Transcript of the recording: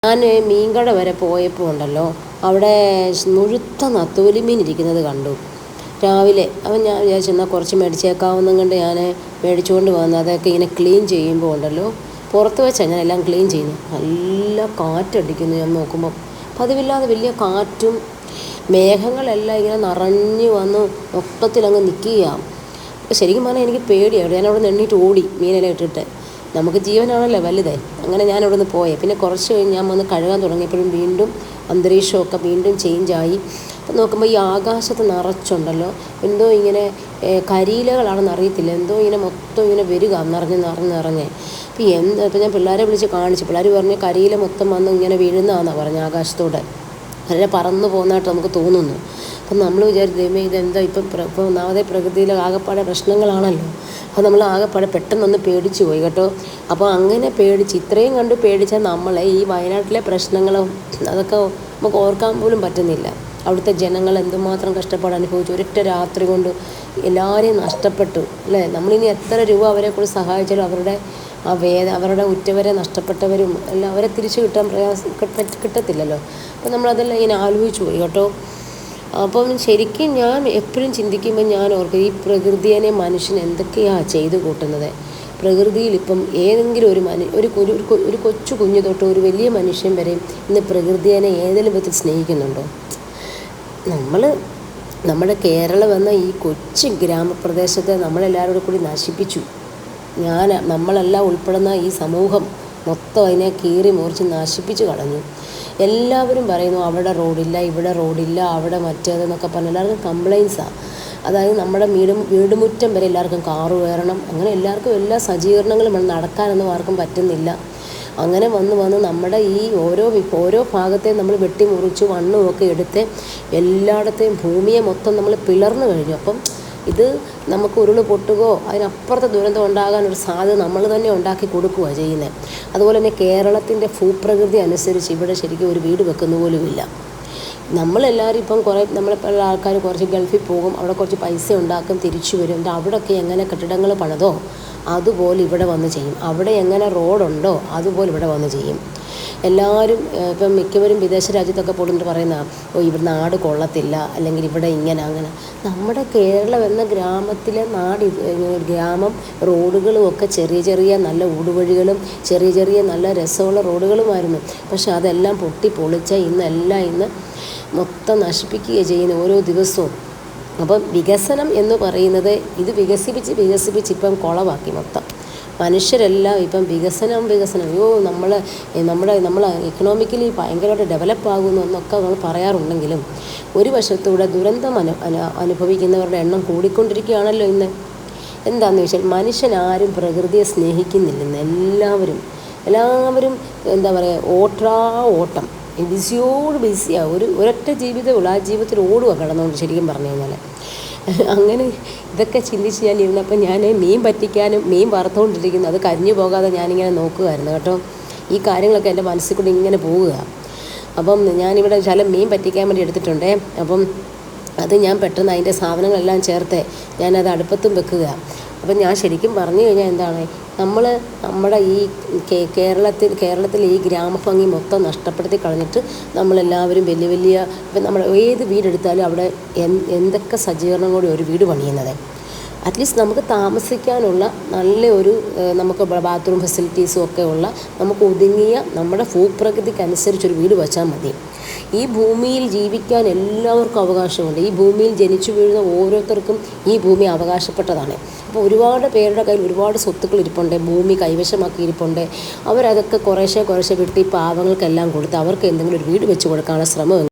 ഞാൻ മീൻകട വരെ പോയപ്പോൾ ഉണ്ടല്ലോ, അവിടെ മുഴുത്ത നത്തോലി മീൻ ഇരിക്കുന്നത് കണ്ടു രാവിലെ. അപ്പം ഞാൻ വിചാരിച്ചു എന്നാൽ കുറച്ച് മേടിച്ചേക്കാവുന്നതും കൊണ്ട് ഞാൻ മേടിച്ചുകൊണ്ട് വന്നു. അതൊക്കെ ഇങ്ങനെ ക്ലീൻ ചെയ്യുമ്പോൾ ഉണ്ടല്ലോ, പുറത്ത് വെച്ചാൽ ഞാൻ എല്ലാം ക്ലീൻ ചെയ്യുന്നു. നല്ല കാറ്റടിക്കുന്നു. ഞാൻ നോക്കുമ്പോൾ പതിവില്ലാതെ വലിയ കാറ്റും മേഘങ്ങളെല്ലാം ഇങ്ങനെ നിറഞ്ഞു വന്ന് മൊത്തത്തിലങ്ങ് നിൽക്കുകയാണ്. ശരിക്കും പറഞ്ഞാൽ എനിക്ക് പേടിയാണ്. ഞാൻ അവിടെ നിന്ന് എണ്ണീറ്റ് ഓടി മീനെല്ലാം ഇട്ടിട്ട്. നമുക്ക് ജീവനാണല്ലോ വലുതേ. അങ്ങനെ ഞാൻ അവിടെ നിന്ന് പോയേ. പിന്നെ കുറച്ച് കഴിഞ്ഞ് ഞാൻ വന്ന് കഴുകാൻ തുടങ്ങിയപ്പോഴും വീണ്ടും അന്തരീക്ഷമൊക്കെ വീണ്ടും ചേഞ്ചായി. അപ്പം നോക്കുമ്പോൾ ഈ ആകാശത്ത് നിറച്ചുണ്ടല്ലോ എന്തോ ഇങ്ങനെ കരിയിലകളാണെന്ന് അറിയത്തില്ല, എന്തോ ഇങ്ങനെ മൊത്തം ഇങ്ങനെ വരിക നിറഞ്ഞ്. അപ്പോൾ ഞാൻ പിള്ളേരെ വിളിച്ച് കാണിച്ചു. പിള്ളേർ പറഞ്ഞ് കരിയില മൊത്തം വന്ന് ഇങ്ങനെ വീഴുന്നതാണെന്നാണ് പറഞ്ഞത് ആകാശത്തോടെ. അതിനെ പറന്ന് പോകുന്നതായിട്ട് നമുക്ക് തോന്നുന്നു. അപ്പം നമ്മൾ വിചാരിച്ചു ദൈവമേ ഇതെന്താ ഇപ്പോൾ ഒന്നാമതേ പ്രകൃതിയിലെ ആകെപ്പാടെ പ്രശ്നങ്ങളാണല്ലോ. അപ്പോൾ നമ്മൾ ആകെപ്പാടെ പെട്ടെന്നൊന്ന് പേടിച്ചു പോയി കേട്ടോ. അപ്പോൾ അങ്ങനെ ഇത്രയും കണ്ട് പേടിച്ചാൽ നമ്മളെ ഈ വയനാട്ടിലെ പ്രശ്നങ്ങളും അതൊക്കെ നമുക്ക് ഓർക്കാൻ പോലും പറ്റുന്നില്ല. അവിടുത്തെ ജനങ്ങൾ എന്തുമാത്രം കഷ്ടപ്പാട് അനുഭവിച്ചു. ഒരൊറ്റ രാത്രി കൊണ്ട് എല്ലാവരെയും നഷ്ടപ്പെട്ടു അല്ലേ. നമ്മളിനി എത്ര രൂപ അവരെ കൂടി സഹായിച്ചാലും അവരുടെ ഉറ്റവരെ നഷ്ടപ്പെട്ടവരും എല്ലാം അവരെ തിരിച്ചു കിട്ടാൻ കിട്ടത്തില്ലല്ലോ. അപ്പോൾ നമ്മളതെല്ലാം ഇങ്ങനെ ആലോചിച്ചു പോയി കേട്ടോ. അപ്പം ശരിക്കും ഞാൻ എപ്പോഴും ചിന്തിക്കുമ്പോൾ ഞാൻ ഓർക്കും, ഈ പ്രകൃതിയെ മനുഷ്യൻ എന്തൊക്കെയാണ് ചെയ്തു കൂട്ടുന്നത്. പ്രകൃതിയിൽ ഇപ്പം ഏതെങ്കിലും ഒരു കൊച്ചു കുഞ്ഞു തൊട്ട് ഒരു വലിയ മനുഷ്യൻ വരെയും ഇന്ന് പ്രകൃതിയെ ഏതെങ്കിലും വിധത്തിൽ സ്നേഹിക്കുന്നുണ്ടോ? നമ്മുടെ കേരളം എന്ന ഈ കൊച്ചു ഗ്രാമപ്രദേശത്തെ നമ്മളെല്ലാവരോടും കൂടി നശിപ്പിച്ചു. നമ്മളെല്ലാം ഉൾപ്പെടുന്ന ഈ സമൂഹം മൊത്തം അതിനെ കീറി മുറിച്ച് നശിപ്പിച്ച് കളഞ്ഞു. എല്ലാവരും പറയുന്നു അവിടെ റോഡില്ല, ഇവിടെ റോഡില്ല, അവിടെ മറ്റേതെന്നൊക്കെ പറഞ്ഞ് എല്ലാവർക്കും കംപ്ലയിൻസാണ്. അതായത് നമ്മുടെ വീടുമുറ്റം വരെ എല്ലാവർക്കും കാറ് കയറണം. അങ്ങനെ എല്ലാവർക്കും എല്ലാ സജ്ജീകരണങ്ങളും വേണം. നടക്കാനൊന്നും ആർക്കും പറ്റുന്നില്ല. അങ്ങനെ വന്ന് നമ്മുടെ ഈ ഓരോ ഭാഗത്തെയും നമ്മൾ വെട്ടിമുറിച്ച് മണ്ണുമൊക്കെ എടുത്ത് എല്ലായിടത്തെയും ഭൂമിയെ മൊത്തം നമ്മൾ പിളർന്നു കഴിഞ്ഞു. അപ്പം ഇത് നമുക്ക് ഉരുൾ പൊട്ടുകയോ അതിനപ്പുറത്തെ ദുരന്തം ഉണ്ടാകാനൊരു സാധ്യത നമ്മൾ തന്നെ ഉണ്ടാക്കി കൊടുക്കുകയാണ് ചെയ്യുന്നത്. അതുപോലെ തന്നെ കേരളത്തിൻ്റെ ഭൂപ്രകൃതി അനുസരിച്ച് ഇവിടെ ശരിക്കും ഒരു വീട് വെക്കുന്ന പോലുമില്ല. നമ്മളെല്ലാവരും ഇപ്പം നമ്മളെപ്പോലുള്ള ആൾക്കാർ കുറച്ച് ഗൾഫിൽ പോകും, അവിടെ കുറച്ച് പൈസ ഉണ്ടാക്കും, തിരിച്ചു വരും. എന്നിട്ട് അവിടെയൊക്കെ എങ്ങനെ കെട്ടിടങ്ങൾ പണിതോ അതുപോലെ ഇവിടെ വന്ന് ചെയ്യും. അവിടെ എങ്ങനെ റോഡുണ്ടോ അതുപോലെ ഇവിടെ വന്ന് ചെയ്യും. എല്ലാവരും ഇപ്പം മിക്കവരും വിദേശ രാജ്യത്തൊക്കെ പോയിട്ട് പറയുന്ന ഇവിടെ നാട് കൊള്ളത്തില്ല, അല്ലെങ്കിൽ ഇവിടെ ഇങ്ങനെ അങ്ങനെ. നമ്മുടെ കേരളം എന്ന ഗ്രാമം റോഡുകളും ഒക്കെ ചെറിയ നല്ല ഊടുവഴികളും ചെറിയ നല്ല രസമുള്ള റോഡുകളുമായിരുന്നു. പക്ഷെ അതെല്ലാം പൊളിച്ച ഇന്ന് മൊത്തം നശിപ്പിക്കുകയാണ് ചെയ്യുന്നത് ഓരോ ദിവസവും. അപ്പം വികസനം എന്ന് പറയുന്നത് ഇത് വികസിപ്പിച്ച് ഇപ്പം കുളവാക്കി മൊത്തം. മനുഷ്യരെല്ലാം ഇപ്പം വികസനം അയ്യോ നമ്മൾ എക്കണോമിക്കലി ഭയങ്കരമായിട്ട് ഡെവലപ്പാകുന്നു എന്നൊക്കെ നമ്മൾ പറയാറുണ്ടെങ്കിലും ഒരു വശത്തൂടെ ദുരന്തം അനുഭവിക്കുന്നവരുടെ എണ്ണം കൂടിക്കൊണ്ടിരിക്കുകയാണല്ലോ ഇന്ന്. എന്താണെന്ന് വെച്ചാൽ മനുഷ്യനാരും പ്രകൃതിയെ സ്നേഹിക്കുന്നില്ലെന്ന്. എല്ലാവരും എന്താ പറയുക, ഓട്ടം ബിസിയാണ്. ഒരൊറ്റ ജീവിതമുള്ളൂ. ആ ജീവിതത്തിൽ ഓടുക കിടന്നുകൊണ്ട് ശരിക്കും പറഞ്ഞു കഴിഞ്ഞാൽ. അങ്ങനെ ഇതൊക്കെ ചിന്തിച്ച് ഞാൻ ഇരുന്നപ്പോൾ ഞാൻ മീൻ പറ്റിക്കാനും മീൻ വറുത്തുകൊണ്ടിരിക്കുന്നു. അത് കരിഞ്ഞു പോകാതെ ഞാനിങ്ങനെ നോക്കുമായിരുന്നു കേട്ടോ. ഈ കാര്യങ്ങളൊക്കെ എൻ്റെ മനസ്സിൽ കൂടി ഇങ്ങനെ പോവുക. അപ്പം ഞാനിവിടെ മീൻ പറ്റിക്കാൻ വേണ്ടി എടുത്തിട്ടുണ്ടേ. അപ്പം അത് ഞാൻ പെട്ടെന്ന് അതിൻ്റെ സാധനങ്ങളെല്ലാം ചേർത്ത് ഞാനത് അടുപ്പത്തും വെക്കുക. അപ്പം ഞാൻ ശരിക്കും പറഞ്ഞു കഴിഞ്ഞാൽ എന്താണ്, നമ്മുടെ ഈ കേരളത്തിൽ ഈ ഗ്രാമഭംഗി മൊത്തം നഷ്ടപ്പെടുത്തി കളഞ്ഞിട്ട് നമ്മളെല്ലാവരും വലിയ ഇപ്പം നമ്മൾ ഏത് വീടെടുത്താലും അവിടെ എന്തൊക്കെ സജ്ജീകരണം കൂടി ഒരു വീട് പണിയുന്നത്. അറ്റ്ലീസ്റ്റ് നമുക്ക് താമസിക്കാനുള്ള നല്ല നമുക്ക് ബാത്റൂം ഫെസിലിറ്റീസും ഒക്കെ ഉള്ള നമുക്ക് ഒതുങ്ങിയ നമ്മുടെ ഭൂപ്രകൃതിക്കനുസരിച്ചൊരു വീട് വെച്ചാൽ മതി. ഈ ഭൂമിയിൽ ജീവിക്കാൻ എല്ലാവർക്കും അവകാശമുണ്ട്. ഈ ഭൂമിയിൽ ജനിച്ചു വീഴുന്ന ഓരോരുത്തർക്കും ഈ ഭൂമി അവകാശപ്പെട്ടതാണ്. അപ്പോൾ ഒരുപാട് പേരുടെ കയ്യിൽ ഒരുപാട് സ്വത്തുക്കൾ ഇരിപ്പുണ്ട്, ഭൂമി കൈവശമാക്കി ഇരിപ്പുണ്ട്. അവരതൊക്കെ കുറേശ്ശെ വിട്ടി പാവങ്ങൾക്കെല്ലാം കൊടുത്ത് അവർക്ക് എന്തെങ്കിലും ഒരു വീട് വെച്ച് കൊടുക്കാനുള്ള ശ്രമം